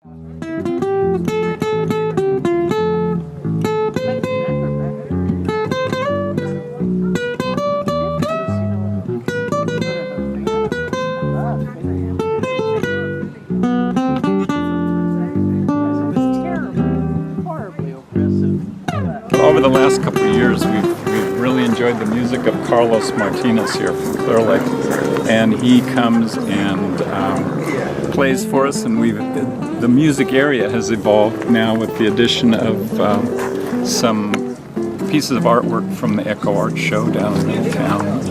Over the last couple of years, we've really enjoyed the music of Carlos Martinez here from Clearlake, and he comes and plays for us. And the music area has evolved now with the addition of some pieces of artwork from the Echo Art Show down in Middletown,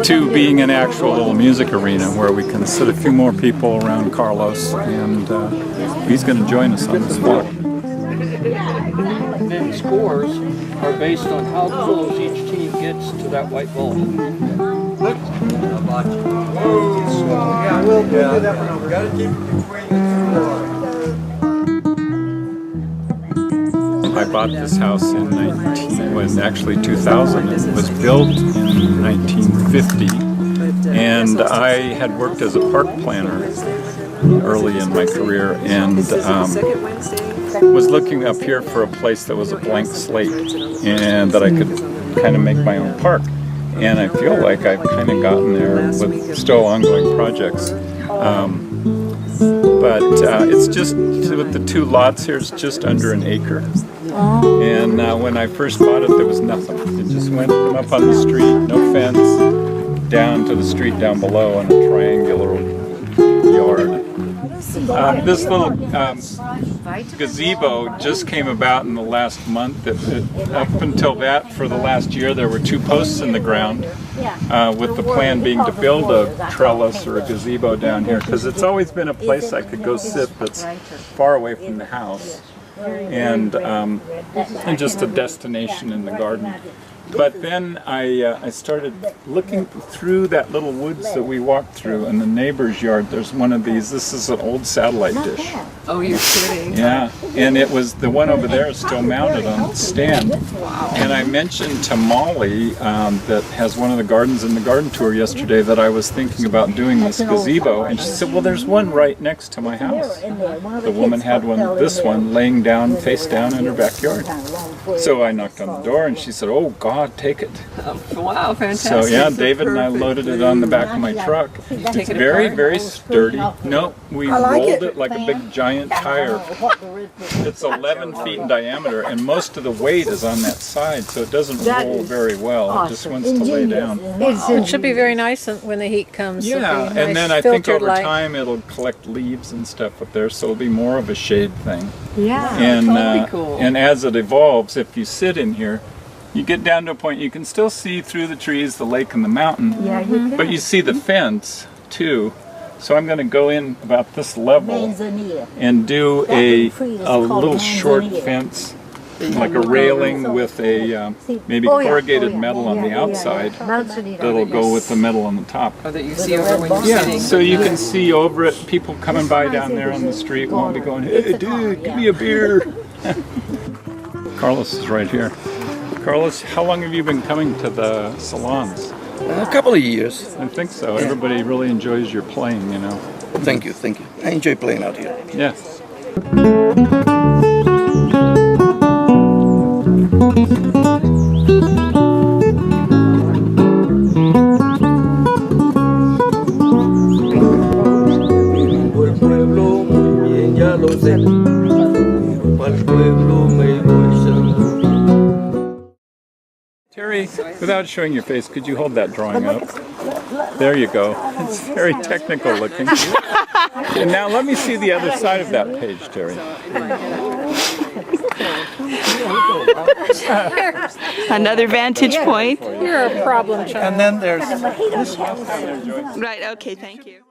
to being an actual little music arena where we can sit a few more people around Carlos, and he's going to join us on this walk. And scores are based on how close each team gets to that white ball. Yeah, we'll do that one over. Gotta keep I bought this house in 2000. It was built in 1950, and I had worked as a park planner early in my career, and was looking up here for a place that was a blank slate and that I could kind of make my own park. And I feel like I've kind of gotten there with still ongoing projects. But it's just, with the two lots here, it's just under an acre. And when I first bought it, there was nothing. It just went from up on the street, no fence, down to the street down below in a triangular yard. This little gazebo just came about in the last month. Up until that, for the last year, there were 2 posts in the ground, with the plan being to build a trellis or a gazebo down here, because it's always been a place I could go sit that's far away from the house, and just a destination in the garden. But then I started looking through that little woods that we walked through, in the neighbor's yard. There's one of these. This is an old satellite dish. Oh, you're kidding. Yeah, and it was, the one over there is still mounted on its stand. Wow. And I mentioned to Molly, that has one of the gardens in the garden tour yesterday, that I was thinking about doing this gazebo, and she said, well, there's one right next to my house. The woman had this one laying down, face down in her backyard. So I knocked on the door, and she said, oh God, take it. Wow, fantastic. So yeah, David and I loaded it on the back of my truck. It's very, very sturdy. No, we rolled it like a big giant tire. It's 11 feet in diameter, and most of the weight is on that side, so it doesn't roll very well. It just wants to lay down. It should be very nice when the heat comes. Yeah, and then I think over time it'll collect leaves and stuff up there, so it'll be more of a shade thing. Yeah, and that'll be cool. And as it evolves, if you sit in here, you get down to a point you can still see through the trees, the lake and the mountain, but you see the fence too. So I'm going to go in about this level and do a little short fence, like a railing with a maybe corrugated metal on the outside that'll go with the metal on the top. Oh, that you see over when you're sitting. So you can see over it. People coming by down there on the street won't be going, hey dude, give me a beer. Carlos is right here. Carlos, how long have you been coming to the salons? A couple of years. I think so. Yeah. Everybody really enjoys your playing, you know. Thank you, thank you. I enjoy playing out here. Yes. Terry, without showing your face, could you hold that drawing up? There you go. It's very technical looking. And now let me see the other side of that page, Terry. Another vantage point. You're a problem child. And then there's Right, okay, thank you.